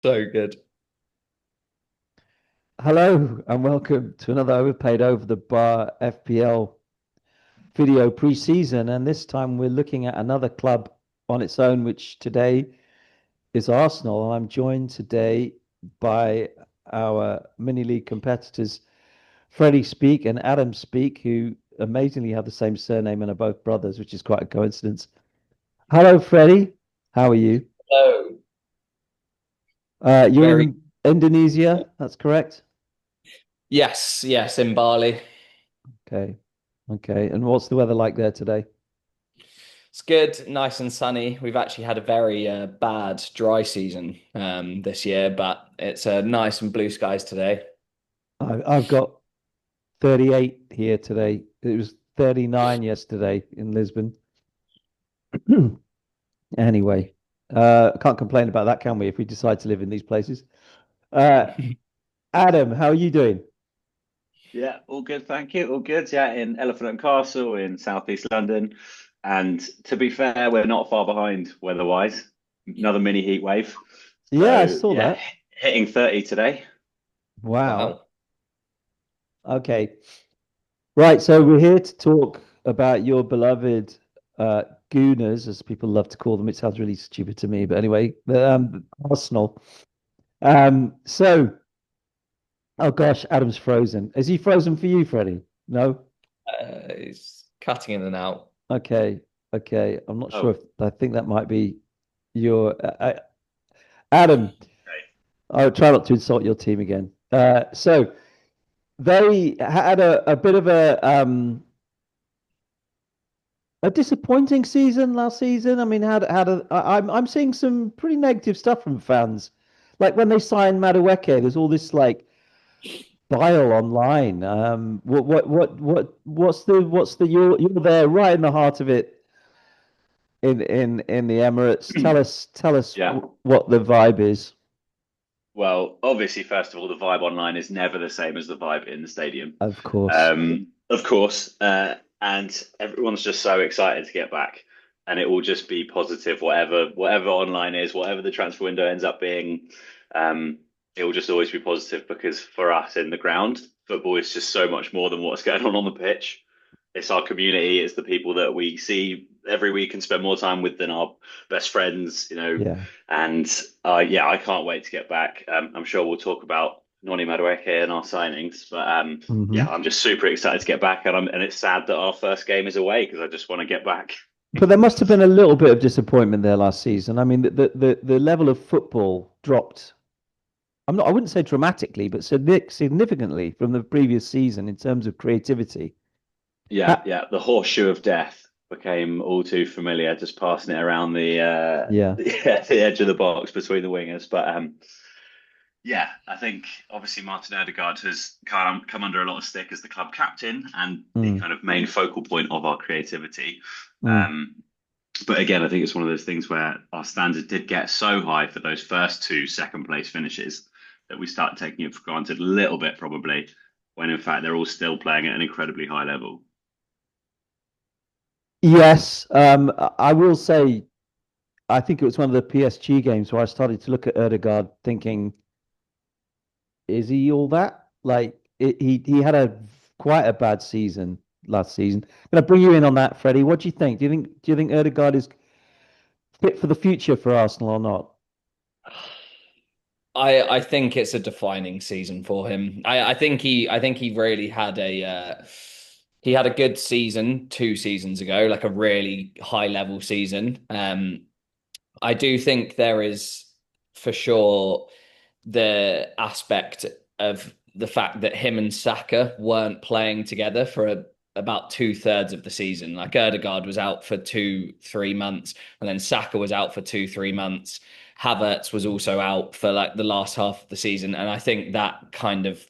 So good. Hello and welcome to another Overpaid Over the Bar FPL video pre-season. And this time we're looking at another club on its own, which today is Arsenal. And I'm joined today by our mini league competitors, Freddie Speak and Adam Speak, who amazingly have the same surname and are both brothers, which is quite a coincidence. Hello, Freddie. How are you? Oh, You're very. in Indonesia, that's correct? Yes, in Bali. Okay. Okay. And what's the weather like there today? It's good, nice and sunny. We've actually had a very bad dry season this year, but it's nice and blue skies today. I've got 38 here today. It was 39 yesterday in Lisbon. Anyway, can't complain about that, can we, if we decide to live in these places? Uh, Adam, how are you doing? Yeah, all good, thank you. All good. Yeah, in Elephant and Castle in Southeast London. And to be fair, we're not far behind weather-wise. Another mini heat wave. Yeah, I So saw yeah, that. hitting 30 today. Wow. Wow. Okay. Right, so we're here to talk about your beloved uh, Gooners, as people love to call them. It sounds really stupid to me, but anyway, Arsenal. So, oh gosh, Adam's frozen. Is he frozen for you, Freddie? No? It's cutting in and out. Okay, okay. I'm not sure Oh, if I think that might be your Adam. okay. I'll try not to insult your team again. So they had a bit of a disappointing season last season. I mean, I'm seeing some pretty negative stuff from fans. Like when they signed Madueke, there's all this like bile online. What's the you're there right in the heart of it in the Emirates. Tell us Yeah. what the vibe is. Well, obviously, first of all, the vibe online is never the same as the vibe in the stadium. Of course. Of course. And everyone's just so excited to get back. And it will just be positive, whatever online is, whatever the transfer window ends up being. Um, it will just always be positive because for us in the ground, football is just so much more than what's going on the pitch. It's our community, it's the people that we see every week and spend more time with than our best friends. Yeah. And yeah, I can't wait to get back. I'm sure we'll talk about Noni Madueke and our signings, but yeah, Hmm. I'm just super excited to get back, and it's sad that our first game is away because I just want to get back. But there must have been a little bit of disappointment there last season. I mean, the level of football dropped. I wouldn't say dramatically, but significantly from the previous season in terms of creativity. Yeah, Ha- yeah, the horseshoe of death became all too familiar, just passing it around the yeah. the edge of the box between the wingers. But yeah, I think obviously Martin Odegaard has come under a lot of stick as the club captain and the Mm, kind of main focal point of our creativity. mm. Um, but again, I think it's one of those things where our standard did get so high for those first two second place finishes that we start taking it for granted a little bit, probably, when in fact they're all still playing at an incredibly high level. Yes. I will say, I think it was one of the PSG games where I started to look at Erdegaard thinking, is he all that? He had a quite a bad season last season. Can I bring you in on that, Freddie? What do you think? Do you think Erdegaard is fit for the future for Arsenal or not? I think it's a defining season for him. I think he really had a good season 2 seasons ago, like a really high level season. I do think there is for sure the aspect of the fact that him and Saka weren't playing together for about 2/3 of the season. Like Erdegaard was out for 2, 3 months, and then Saka was out for 2, 3 months. Havertz was also out for like the last half of the season, and I think that kind of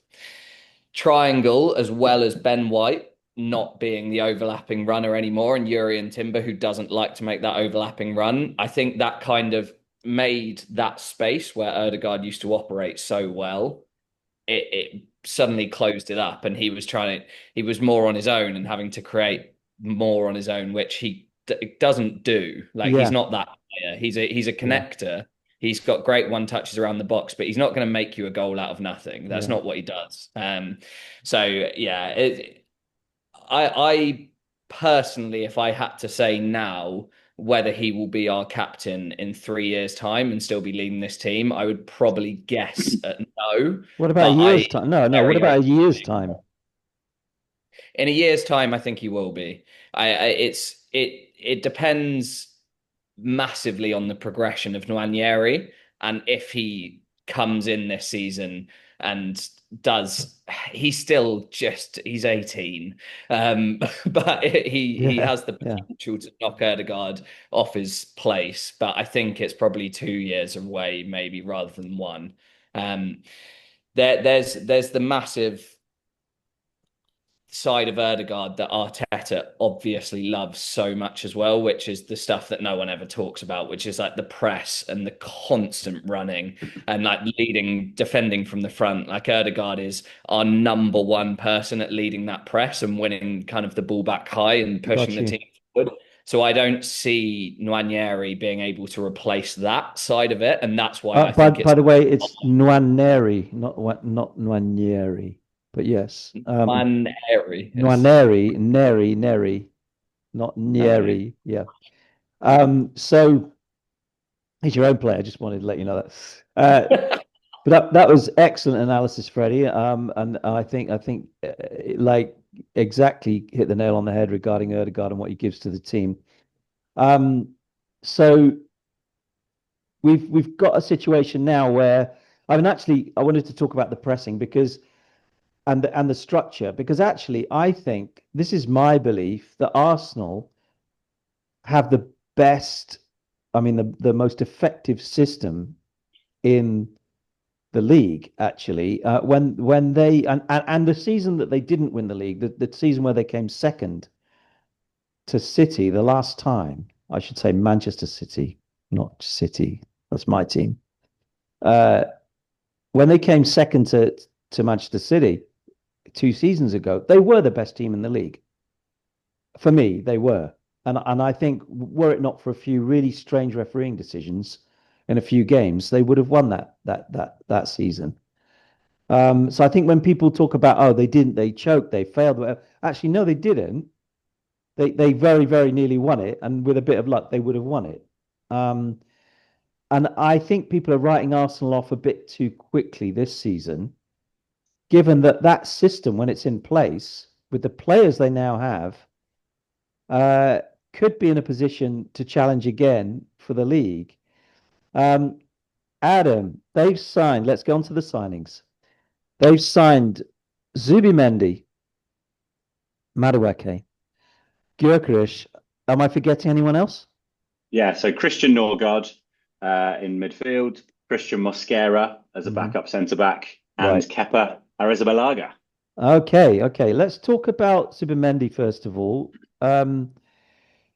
triangle, as well as Ben White not being the overlapping runner anymore, and Urian Timber, who doesn't like to make that overlapping run. I think that kind of made that space where Erdegaard used to operate so well. It suddenly closed it up, and he was more on his own and having to create more on his own, which he doesn't do. Like he's Yeah, not that player. He's a yeah. connector, He's got great one touches around the box, but he's not going to make you a goal out of nothing. That's Yeah. not what he does. So yeah, I personally, if I had to say now whether he will be our captain in 3 years' time and still be leading this team, I would probably guess at no. What about a But I year's time? No, no. What very about a open. year's time? In a year's time, I think he will be. It depends massively on the progression of Nwaneri and if he comes in this season and does he's 18, but he Yeah, has the yeah. potential to knock Erdegaard off his place, but I think it's probably 2 years away maybe rather than one. um there's the massive side of Erdegaard that Arteta obviously loves so much as well, which is the stuff that no one ever talks about, which is like the press and the constant running and like leading, defending from the front. Like Erdegaard is our number one person at leading that press and winning kind of the ball back high and pushing Got the you. team forward. So I don't see Nwaneri being able to replace that side of it, and that's why I think By it's the way, it's Nwaneri, not Nwaneri. But yes, Nwaneri. Yes. Nwaneri, Neri, not Okay. Nieri. Yeah. So he's your own player. I just wanted to let you know that. But that was excellent analysis, Freddie. And I think like exactly hit the nail on the head regarding Erdegaard and what he gives to the team. So we've got a situation now where I wanted to talk about the pressing because and the structure because actually I think this is my belief that Arsenal have the best, I mean the most effective system in the league actually when they and the season that they didn't win the league, the season where they came second to City the last time, I should say Manchester City, not City, that's my team. uh when they came second to Manchester City 2 seasons ago, they were the best team in the league. For me, they were. And I think were it not for a few really strange refereeing decisions in a few games, they would have won that season. So I think when people talk about, oh, they didn't, they choked, they failed, whatever, actually no, they didn't. They very, very nearly won it, and with a bit of luck, they would have won it. Um, and I think people are writing Arsenal off a bit too quickly this season, given that that system, when it's in place, with the players they now have, uh, could be in a position to challenge again for the league. Um, Adam, they've signed. Let's go on to the signings. They've signed Zubimendi, Madueke, Gyökeres. Am I forgetting anyone else? Yeah, so Christian Norgard in midfield, Christian Mosquera as a Mhm. backup centre back, and Right. Kepa Arrizabalaga. Okay. Let's talk about Zubimendi first of all.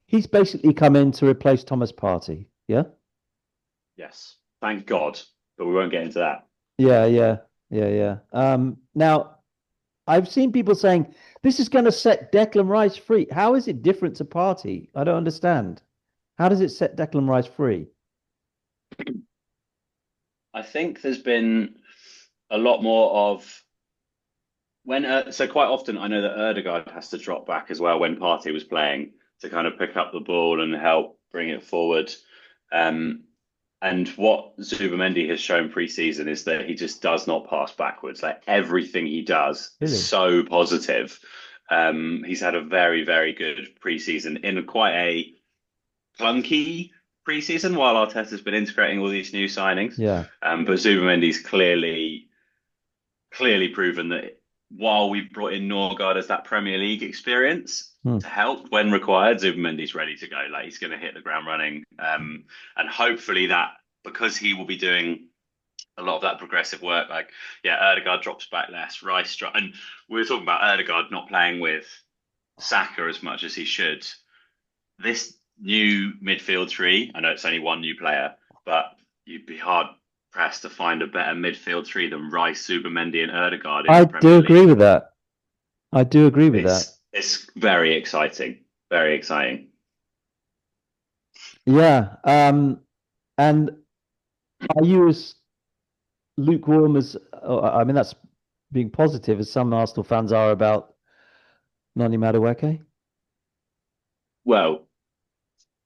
He's basically come in to replace Thomas Partey. Yeah. Yes, thank God, but we won't get into that. Yeah. Now I've seen people saying this is going to set Declan Rice free. How is it different to Party? I don't understand. How does it set Declan Rice free? I think there's been a lot more of when so quite often I know that Erdegaard has to drop back as well when Partey was playing to kind of pick up the ball and help bring it forward. Um, and what Zubamendi has shown pre-season is that he just does not pass backwards. Like everything he does is Really? so positive. He's had a very, very good pre-season in quite a clunky pre-season while Arteta's been integrating all these new signings. Yeah. But Zubamendi's clearly proven that while we've brought in Norgard as that Premier League experience Hmm. to help when required, Zubamendi's ready to go. Like he's going to hit the ground running, and hopefully that because he will be doing a lot of that progressive work. Like yeah, Erdegaard drops back less, and we were talking about Erdegaard not playing with Saka as much as he should. This new midfield three, I know it's only one new player, but you'd be hard pressed to find a better midfield three than Rice, Subamendi, and Erdegaard in I the do Premier agree League. with that. I do agree with that. It's very exciting, very exciting. Yeah. And Are you as lukewarm as, I mean, that's being positive as some Arsenal fans are about Noni Madueke? Well,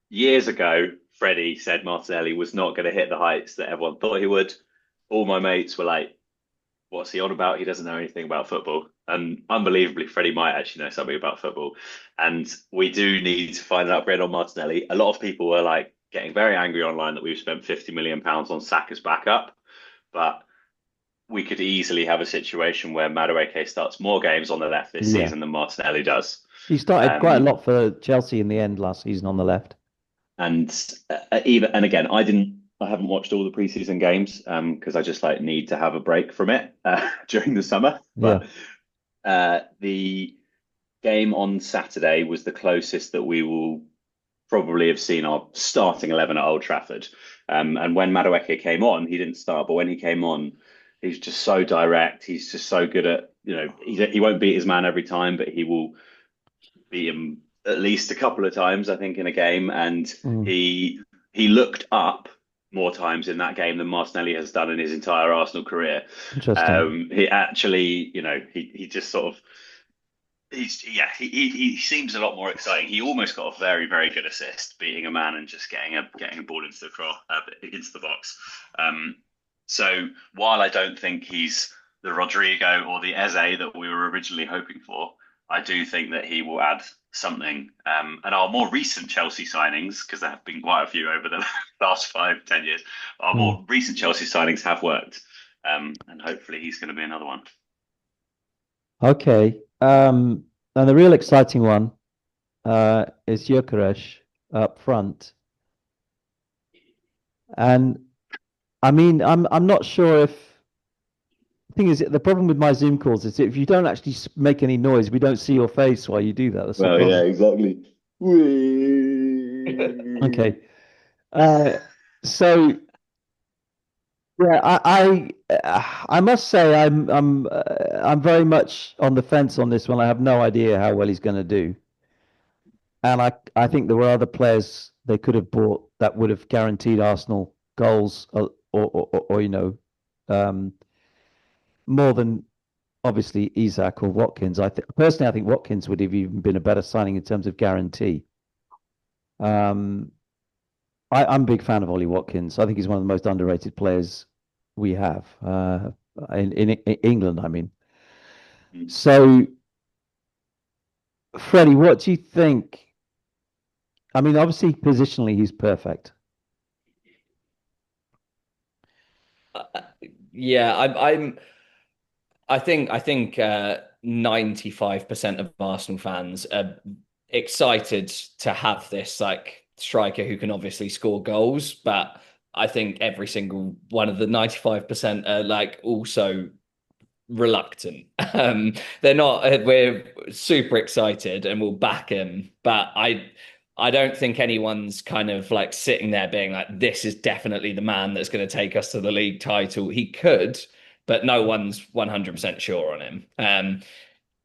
years ago, Freddie said Martinelli was not going to hit the heights that everyone thought he would. All my mates were like, "What's he on about? He doesn't know anything about football." And unbelievably, Freddie might actually know something about football. And we do need to find an upgrade on Martinelli. A lot of people were like getting very angry online that we've spent £50 million on Saka's backup, but we could easily have a situation where Madueke starts more games on the left this Yeah. season than Martinelli does. He started quite a Um, lot for Chelsea in the end last season on the left. and even and again, I haven't watched all the preseason games because I just like need to have a break from it during the summer. Yeah. But the game on Saturday was the closest that we will probably have seen our starting 11 at Old Trafford. And when Madueke came on, he didn't start, but when he came on, he's just so direct. He's just so good at, he won't beat his man every time, but he will beat him at least a couple of times, I think, in a game. And Mm, he looked up more times in that game than Martinelli has done in his entire Arsenal career. interesting. He actually, he just sort of he seems a lot more exciting. He almost got a very very good assist, beating a man and just getting a ball into the cross into the box. Um, so while I don't think he's the Rodrigo or the Eze that we were originally hoping for, I do think that he will add something. And our more recent Chelsea signings, because there have been quite a few over the last 5, 10 years, our Mm. more recent Chelsea signings have worked. And hopefully he's going to be another one. Okay. And the real exciting one is Gyökeres up front. And I mean, I'm not sure if the thing is the problem with my Zoom calls is if you don't actually make any noise, we don't see your face while you do that. That's the Well, yeah, problem. exactly. Okay. Uh, so yeah, I must say I'm very much on the fence on this one. I have no idea how well he's going to do, and I think there were other players they could have bought that would have guaranteed Arsenal goals or um, more than obviously Isak or Watkins. I think Watkins would have even been a better signing in terms of guarantee. Um, I'm a big fan of Ollie Watkins. I think he's one of the most underrated players we have in England. I mean, so Freddie, what do you think? I mean, obviously, positionally, he's perfect. Yeah, I think 95% of Arsenal fans are excited to have this like striker who can obviously score goals, but I think every single one of the 95% are like also reluctant. They're not. We're super excited and we'll back him, but I don't think anyone's kind of like sitting there being like, this is definitely the man that's going to take us to the league title. He could, but no one's 100% sure on him.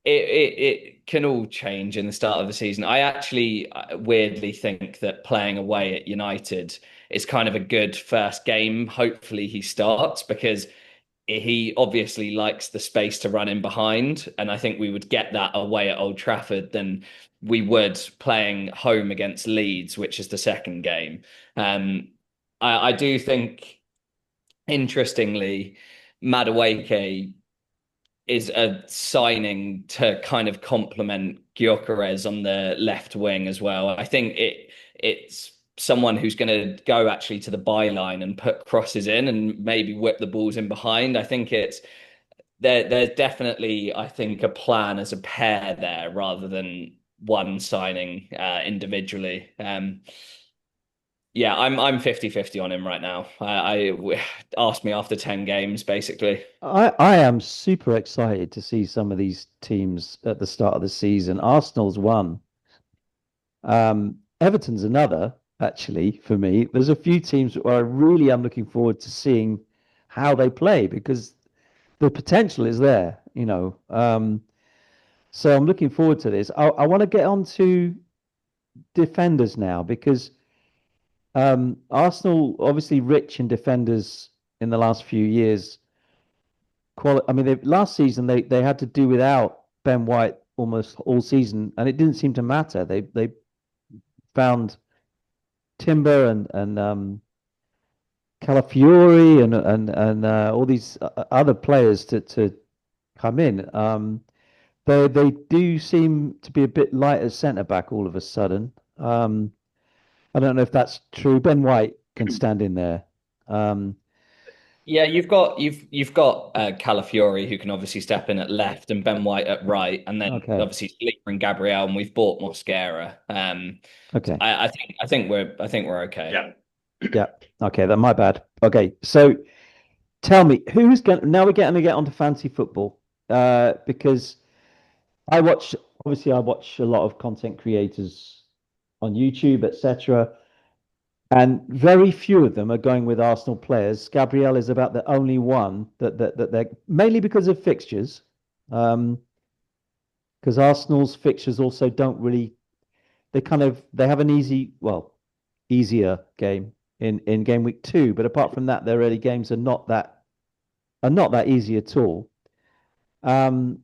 It can all change in the start of the season. I actually weirdly think that playing away at United is kind of a good first game. Hopefully he starts because he obviously likes the space to run in behind, and I think we would get that away at Old Trafford than we would playing home against Leeds, which is the second game. Um, I do think, interestingly, Madueke is a signing to kind of complement Gyökeres on the left wing as well. I think it's someone who's going to go actually to the byline and put crosses in and maybe whip the balls in behind. I think it's there's definitely, I think, a plan as a pair there rather than one signing individually. Yeah, I'm 50-50 on him right now. Asked me after 10 games, basically. I am super excited to see some of these teams at the start of the season. Arsenal's one. Everton's another, actually, for me. There's a few teams where I really am looking forward to seeing how they play because the potential is there. So I'm looking forward to this. I want to get on to defenders now because Arsenal obviously rich in defenders in the last few years. I mean, last season they had to do without Ben White almost all season, and it didn't seem to matter. They found Timber and Calafiori and all these other players to come in. They do seem to be a bit light at centre back all of a sudden. I don't know if that's true. Ben White can stand in there. Um, Yeah, you've got Calafiori who can obviously step in at left and Ben White at right, and then okay, obviously Sleeper and Gabriel, and we've bought Mosquera. okay, I think we're okay. Yeah. yeah, okay. That my bad. Okay, so tell me who's going. Now we're getting to get onto fancy football. Because I watch. Obviously, I watch a lot of content creators on YouTube, etc. And very few of them are going with Arsenal players. Gabriel is about the only one that they're mainly because of fixtures. Um, because Arsenal's fixtures also don't really they have an easier game in game week 2, but apart from that, their early games are not that easy at all. Um,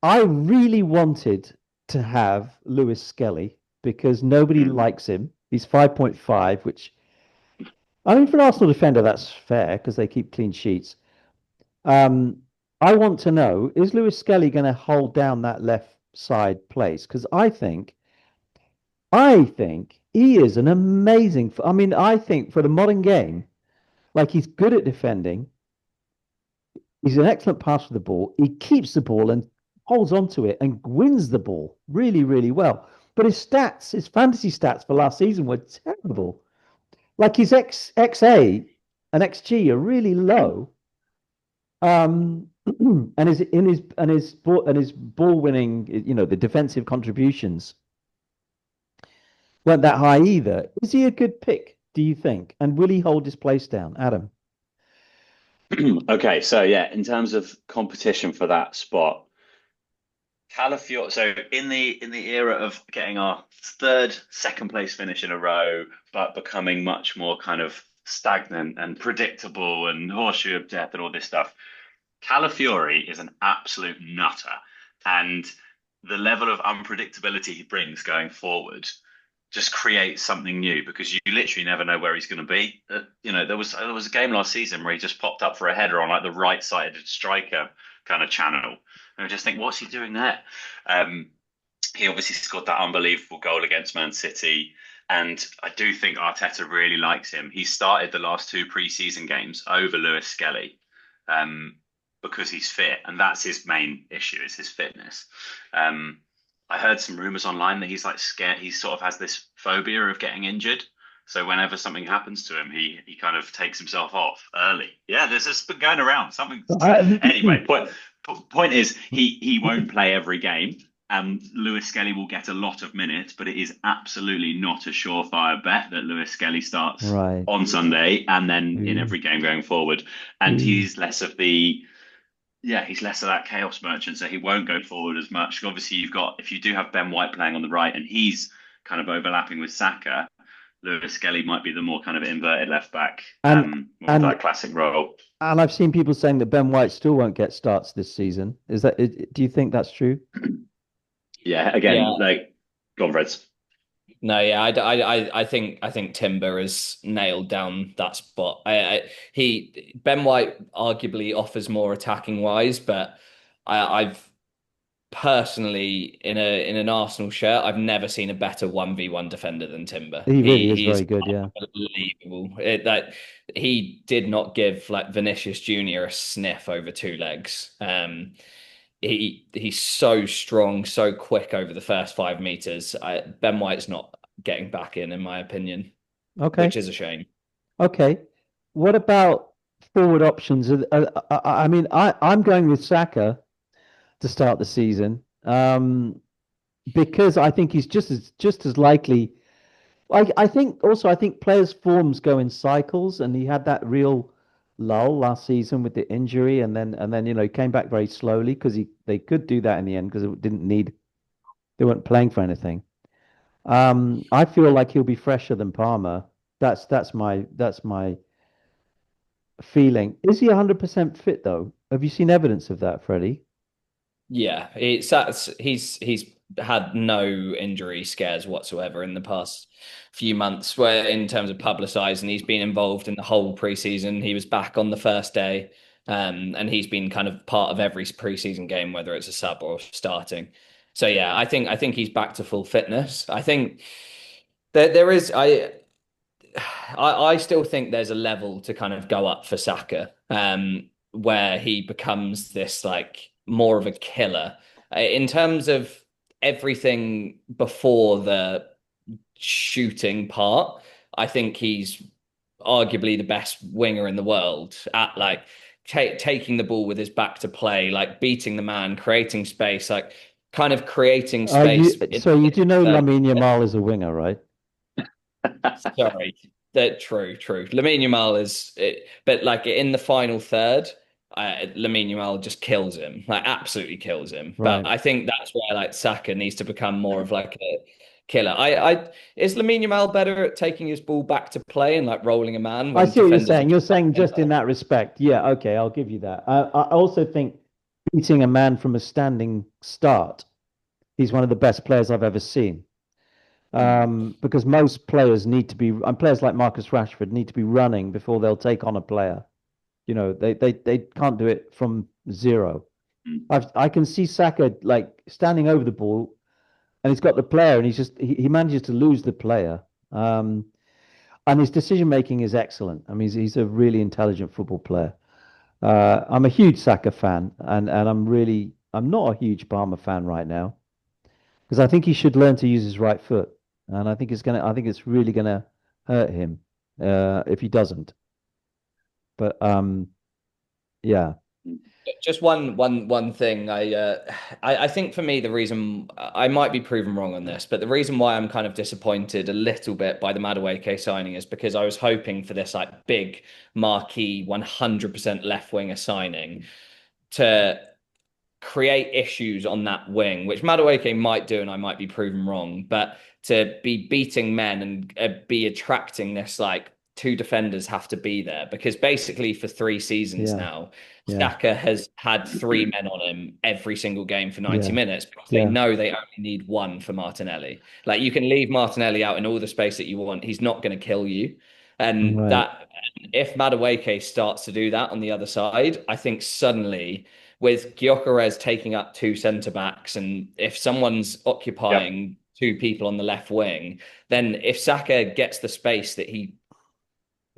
I really wanted to have Lewis Skelly because nobody Mm. likes him. He's 5.5, which I mean for an Arsenal defender that's fair because they keep clean sheets. Um, I want to know, is Lewis Skelly going to hold down that left side place? Because I think he is an amazing. I mean, I think for the modern game, like he's good at defending. He's an excellent passer of the ball. He keeps the ball and holds on to it and wins the ball really, really well. But his fantasy stats for last season were terrible. Like his XA and XG are really low. And his ball winning, the defensive contributions weren't that high either. Is he a good pick, do you think? And will he hold his place down, Adam? Okay, so yeah, in terms of competition for that spot, Calafiore. So in the era of getting our second place finish in a row, but becoming much more kind of stagnant and predictable and horseshoe of death and all this stuff, Calafiore is an absolute nutter, and the level of unpredictability he brings going forward just creates something new because you literally never know where he's going to be. There was a game last season where he just popped up for a header on like the right-sided striker kind of channel, and I just think, what's he doing there? Um, he obviously scored that unbelievable goal against Man City. And I do think Arteta really likes him. He started the last two preseason games over Lewis Skelly, um, because he's fit, and that's his main issue is his fitness. Um, I heard some rumors online that he's like scared. He sort of has this phobia of getting injured. So whenever something happens to him, he kind of takes himself off early. Yeah, there's this been going around. Something anyway. Point is, he won't play every game. Lewis Skelly will get a lot of minutes, but it is absolutely not a surefire bet that Lewis Skelly starts Right. on Sunday and then in Ooh. every game going forward. And Ooh. he's less of that chaos merchant, so he won't go forward as much. Obviously, if you do have Ben White playing on the right and he's kind of overlapping with Saka, Lewis Skelly might be the more kind of inverted left back, And with and that classic role. and I've seen people saying that Ben White still won't get starts this season. Do you think that's true? Yeah, Yeah, again, like, go on, Reds. no, yeah, I think Timber has nailed down that spot. Ben White arguably offers more attacking wise, but I've personally in an Arsenal shirt, I've never seen a better 1v1 defender than Timber. He really He is very he's good, yeah. unbelievable. That he did not give like Vinicius Junior a sniff over two legs. He's so strong, so quick over the first 5 meters. Ben White's not getting back in my opinion, Okay. which is a shame. Okay. What about forward options? I mean, I'm going with Saka to start the season, because I think he's just as likely. I think players' forms go in cycles, and he had that real lull last season with the injury, and then he came back very slowly because they could do that in the end because it didn't need they weren't playing for anything. I feel like he'll be fresher than Palmer. That's my feeling. Is he 100% fit though? Have you seen evidence of that, Freddie? Yeah, he's had no injury scares whatsoever in the past few months. Where in terms of publicising, he's been involved in the whole preseason. He was back on the first day, and he's been kind of part of every preseason game, whether it's a sub or starting. So yeah, I think he's back to full fitness. I think there is I still think there's a level to kind of go up for Saka, where he becomes this like more of a killer in terms of everything before the shooting part. I think he's arguably the best winger in the world at like taking the ball with his back to play, like beating the man, creating space, like kind of creating space So you do know in Lamine Yamal is a winger, right? Sorry. That true. Lamine Yamal is it, but like in the final third, Lamine Yamal just kills him, like absolutely kills him. But Right. I think that's where like Saka needs to become more of like a killer. I is Lamine Yamal better at taking his ball back to play and like rolling a man I when see what you're defenders are saying. You're just saying in just in that respect. Yeah, okay, I'll give you that. I also think beating a man from a standing start, he's one of the best players I've ever seen. there? Because most players need to be, and players like Marcus Rashford need to be running before they'll take on a player. They can't do it from zero. I can see Saka like standing over the ball, and he's got the player, and he manages to lose the player. And his decision making is excellent. I mean, he's a really intelligent football player. I'm a huge Saka fan, and I'm not a huge Palmer fan right now because I think he should learn to use his right foot, and I think it's really gonna hurt him if he doesn't. But yeah, Just one thing. I think for me the reason I might be proven wrong on this, but the reason why I'm kind of disappointed a little bit by the Madueke signing is because I was hoping for this like big marquee 100% left winger signing to create issues on that wing, which Madueke might do, and I might be proven wrong, but to be beating men and be attracting this like two defenders have to be there because basically for 3 seasons yeah, now, yeah, Saka has had three men on him every single game for 90 yeah, minutes because they yeah. know they only need one for Martinelli. Like you can leave Martinelli out in all the space that you want, he's not going to kill you. And Right. that if Madueke starts to do that on the other side, I think suddenly with Gyökeres taking up two centre backs, and if someone's Yep. occupying two people on the left wing, then if Saka gets the space that he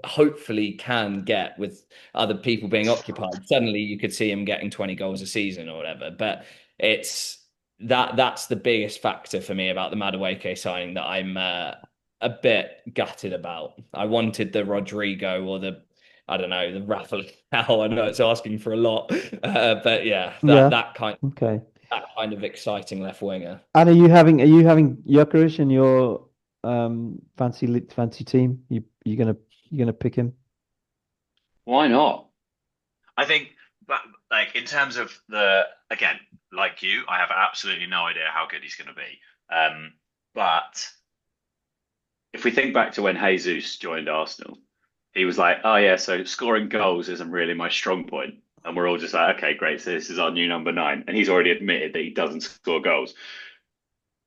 hopefully can get with other people being occupied, suddenly you could see him getting 20 goals a season or whatever. But it's that's the biggest factor for me about the Madueke signing that I'm a bit gutted about. I wanted the Rodrigo or the I don't know the Rafael. I know it's asking for a lot, but yeah, Yeah. Okay. that kind of exciting left winger. And are you having Gyökeres in your fancy team? You gonna pick him? Why not? I think, but like in terms of again, like you, I have absolutely no idea how good he's going to be. But if we think back to when Jesus joined Arsenal, he was like, "Oh yeah, so scoring goals isn't really my strong point." And we're all just like, "Okay, great. So this is our new number nine." And he's already admitted that he doesn't score goals.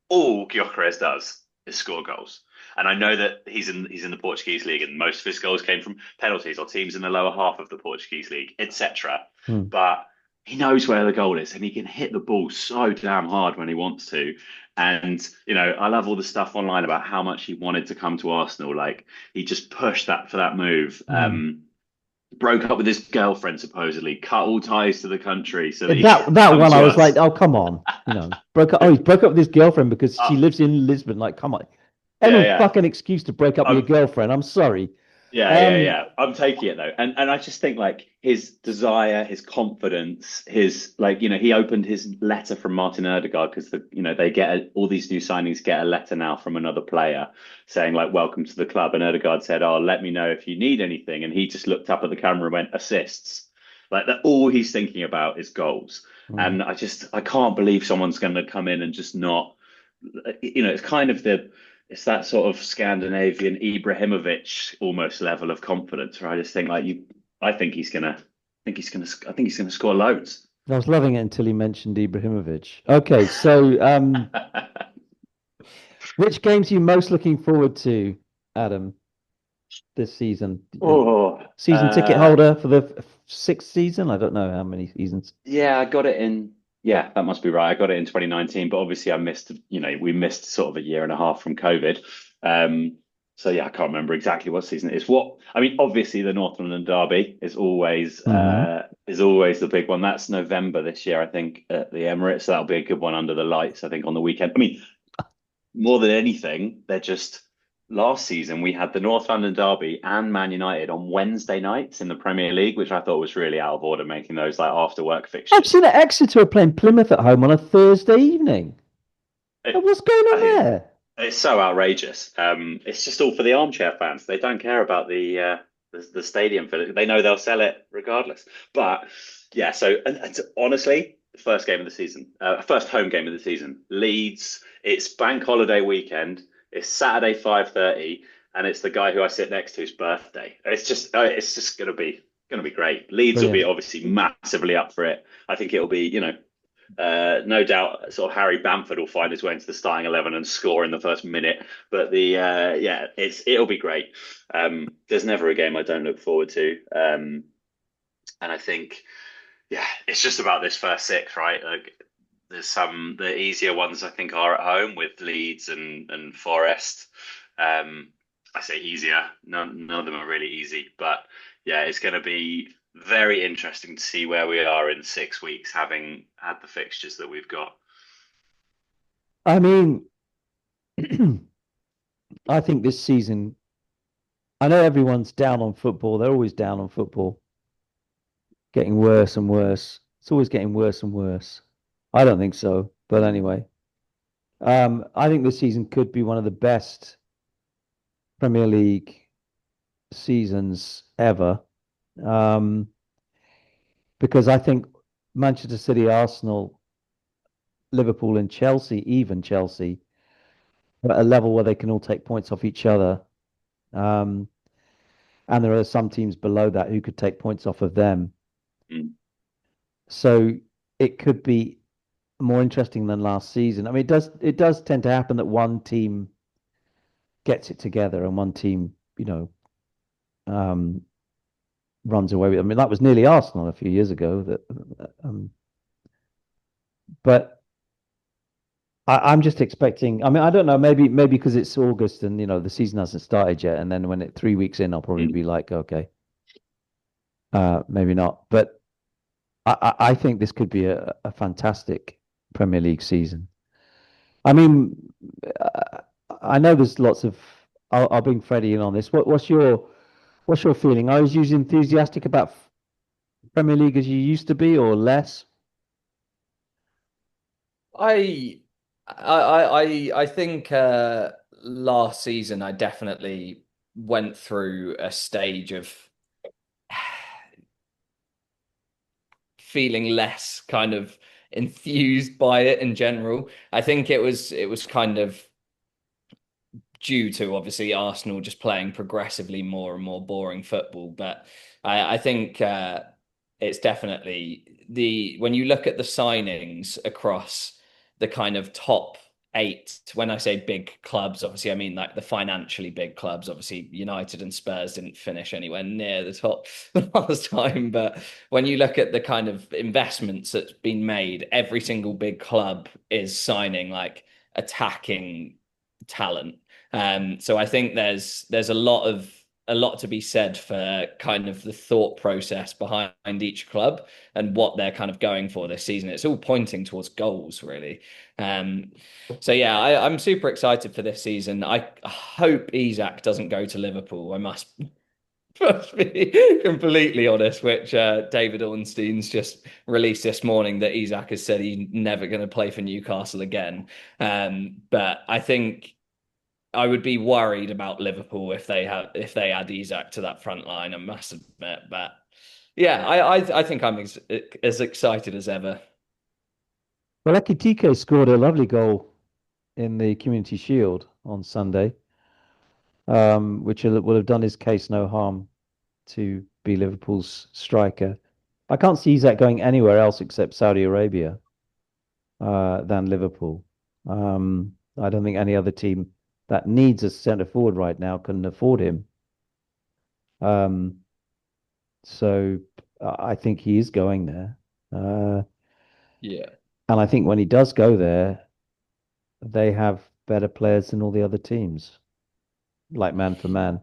All Gyökeres does is score goals. And I know that he's in the Portuguese league, and most of his goals came from penalties or teams in the lower half of the Portuguese league, etc. Hmm. But he knows where the goal is, and he can hit the ball so damn hard when he wants to. And I love all the stuff online about how much he wanted to come to Arsenal. Like he just pushed that for that move. Hmm. Broke up with his girlfriend supposedly, cut all ties to the country so that he That could that come one, I to was like, us. oh come on, broke up. Oh, he's broke up with his girlfriend because she Uh, lives in Lisbon. Like, come on, yeah, any yeah. fucking excuse to break up with your I'm girlfriend. I'm sorry. Yeah. Um, I'm taking it though, and I just think like his desire, his confidence, his like he opened his letter from Martin Ødegaard because they all these new signings get a letter now from another player saying like welcome to the club, and Ødegaard said, "Oh, let me know if you need anything," and he just looked up at the camera and went assists, like that. All he's thinking about is goals, hmm, and I can't believe someone's going to come in and just not, it's kind of the it's that sort of Scandinavian Ibrahimovic almost level of confidence where I just think like you, I think he's gonna, I think he's gonna score loads. I was loving it until he mentioned Ibrahimovic. Okay, so which games are you most looking forward to, Adam, this season? Oh, Season ticket holder for the sixth season? I don't know how many seasons. yeah, I got it in. Yeah, that must be right. I got it in 2019, but obviously I missed, we missed sort of a year and a half from COVID. So yeah, I can't remember exactly what season it is. I mean, obviously the North London Derby Hmm. is always the big one. That's November this year, I think, at the Emirates. So that'll be a good one under the lights, I think, on the weekend. I mean, more than anything, they're just last season we had the North London Derby and Man United on Wednesday nights in the Premier League, which I thought was really out of order, making those like after work I've fixtures. seen that Exeter are playing Plymouth at home on a Thursday evening. It, What's going on I, there? it's so outrageous. It's just all for the armchair fans. They don't care about the stadium for it. They know they'll sell it regardless. But yeah, so and honestly, first game of the season, first home game of the season, Leeds. It's bank holiday weekend. It's Saturday 5:30, and it's the guy who I sit next to's birthday. It's just gonna be great. Leeds will be Brilliant. obviously massively up for it. I think it'll be no doubt, sort of Harry Bamford will find his way into the starting 11 and score in the first minute. But yeah, it'll be great. There's never a game I don't look forward to, and I think yeah, it's just about this first six, right? Like, there's the easier ones I think are at home with Leeds and Forest. I say easier, none of them are really easy, but yeah, it's going to be very interesting to see where we are in 6 weeks, having had the fixtures that we've got. I mean, I think this season, I know everyone's down on football. They're always down on football, getting worse and worse. It's always getting worse and worse. I don't think so, but anyway, I think this season could be one of the best Premier League seasons ever. Um, because I think Manchester City, Arsenal, Liverpool, and Chelsea, even Chelsea, are at a level where they can all take points off each other. Um, and there are some teams below that who could take points off of them. Mm. So it could be more interesting than last season. I mean, it does tend to happen that one team gets it together and one team, um, runs away with it. I mean, that was nearly Arsenal a few years ago. But I'm just expecting. I mean, I don't know. Maybe because it's August and the season hasn't started yet, and then when 3 weeks in, I'll probably Mm. be like, okay, maybe not. But I think this could be a fantastic Premier League season. I mean, uh, I know there's lots of. I'll bring Freddie in on this. What's your feeling? Are you as enthusiastic about Premier League as you used to be, or less? I I think last season I definitely went through a stage of feeling less kind of enthused by it in general. I think it was kind of due to obviously Arsenal just playing progressively more and more boring football. But I think it's definitely when you look at the signings across the kind of top eight, when I say big clubs, obviously I mean like the financially big clubs. Obviously, United and Spurs didn't finish anywhere near the top last time. But when you look at the kind of investments that's been made, every single big club is signing like attacking talent. So I think there's a lot to be said for kind of the thought process behind each club and what they're kind of going for this season. It's all pointing towards goals, really. Um, so yeah, I'm super excited for this season. I hope Isak doesn't go to Liverpool. I must be completely honest, which David Ornstein's just released this morning that Isak has said he's never going to play for Newcastle again. But I think I would be worried about Liverpool if they add Isak to that front line. I must admit, but yeah, I think I'm as excited as ever. Well, Ekitike scored a lovely goal in the Community Shield on Sunday, which will have done his case no harm to be Liverpool's striker. I can't see Isak going anywhere else except Saudi Arabia than Liverpool. I don't think any other team that needs a centre forward right now can afford him. Um, so I think he is going there. Uh, Yeah. and I think when he does go there, they have better players than all the other teams, like man for man.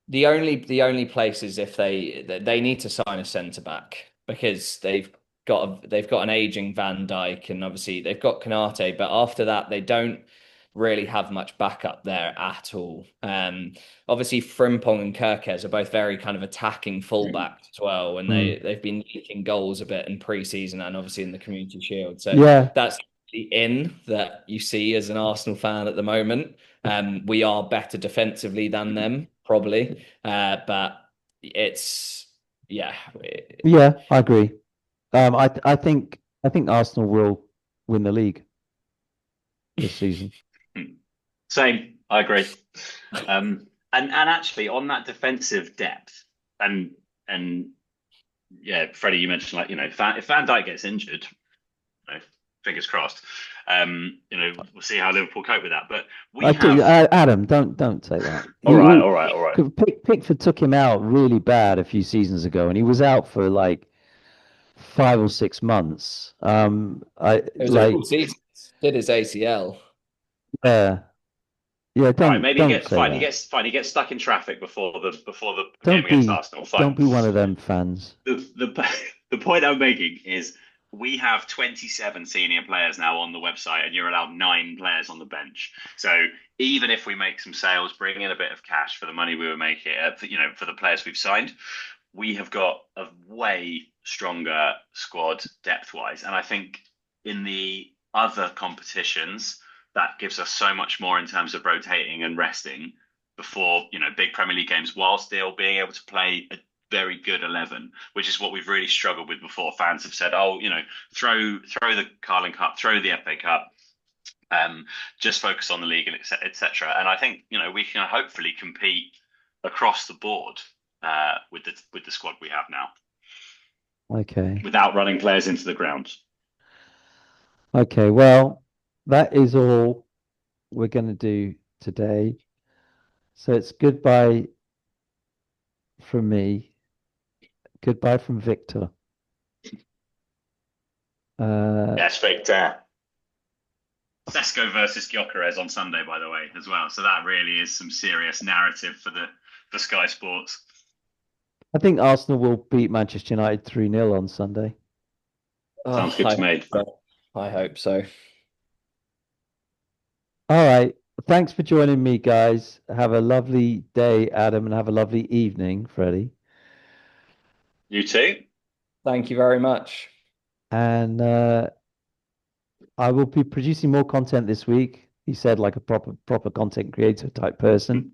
The only place is if they need to sign a centre back because they've got an aging Van Dijk and obviously they've got Konate, but after that they don't really have much backup there at all. Obviously Frimpong and Kerkez are both very kind of attacking fullbacks as well, and Mm. they've been leaking goals a bit in pre-season and obviously in the Community Shield. So Yeah, that's the in that you see as an Arsenal fan at the moment. We are better defensively than them, probably. But it's yeah, yeah, I agree. I think Arsenal will win the league this season. Same, I agree. And actually on that defensive depth, and yeah, Freddie, you mentioned like if Van Dijk gets injured, fingers crossed. We'll see how Liverpool cope with that. But we have Adam, don't say that. all right, all right, all right. Pickford took him out really bad a few seasons ago, and he was out for like 5 or 6 months. I it was a like full season. Did his ACL. yeah, yeah. All right, Don't maybe he don't gets say fine. He that. gets fine. He gets stuck in traffic before the game Don't against be Arsenal. Fine. don't be one of them fans. The the point I'm making is we have 27 senior players now on the website, and you're allowed 9 players on the bench. So even if we make some sales, bring in a bit of cash for the money we were making, for the players we've signed, we have got a way stronger squad depth wise, and I think in the other competitions that gives us so much more in terms of rotating and resting before big Premier League games, while still being able to play a very good 11, which is what we've really struggled with before. Fans have said, "Oh, throw the Carling Cup, throw the FA Cup, just focus on the league and etc." And I think we can hopefully compete across the board with the squad we have now Okay. without running players into the ground. Okay. Well, that is all we're going to do today. So it's goodbye from me. Goodbye from Victor. Yes, Victor. Sesko versus Gyökeres on Sunday, by the way, as well. So that really is some serious narrative for Sky Sports. I think Arsenal will beat Manchester United 3-0 on Sunday. Sounds good to me. I hope so. All right. Thanks for joining me, guys. Have a lovely day, Adam, and have a lovely evening, Freddie. You too. Thank you very much. And I will be producing more content this week. He said, like a proper content creator type person.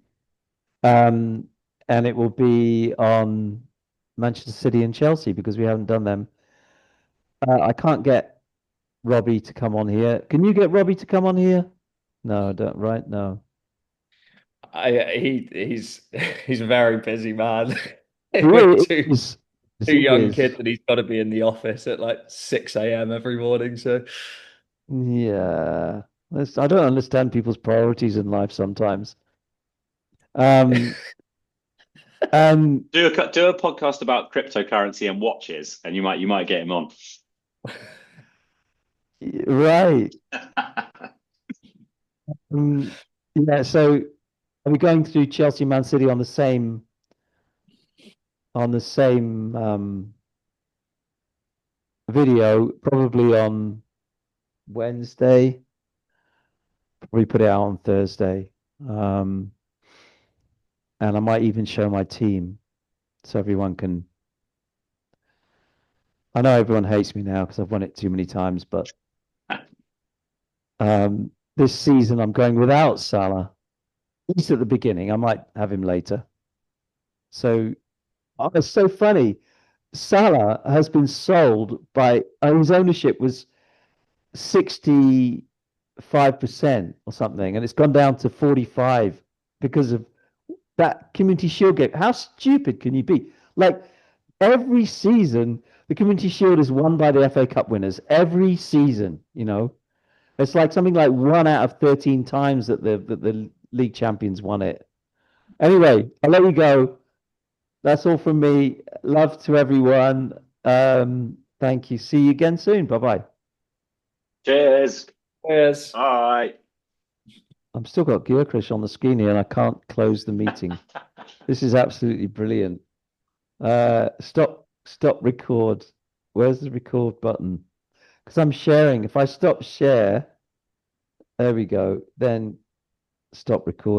And it will be on Manchester City and Chelsea because we haven't done them. I can't get Robbie to come on here. Can you get Robbie to come on here? No, I don't. Right? No. He's he's a very busy man He with two is. two He young is. kids, and he's got to be in the office at like 6 a.m. every morning. So Yeah. I don't understand people's priorities in life sometimes. Um, Do a podcast about cryptocurrency and watches, and you might get him on. right. Yeah, so are we going through Chelsea Man City on the same video, probably on Wednesday. Probably put it out on Thursday. And I might even show my team so everyone can. I know everyone hates me now because I've won it too many times, but this season I'm going without Salah. At least at the beginning. I might have him later. So it's so funny. Salah has been sold by his ownership was 64% 5% or something, and it's gone down to 45 because of that Community Shield game. How stupid can you be? Like every season, the Community Shield is won by the FA Cup winners. Every season, it's like something like 1 out of 13 times that the league champions won it. Anyway, I'll let you go. That's all from me. Love to everyone. Thank you. See you again soon. Bye bye. Cheers. Cheers. Bye. I'm still got Gyökeres on the screen here and I can't close the meeting. This is absolutely brilliant. Stop record. Where's the record button? Because I'm sharing. If I stop share, there we go. Then stop recording.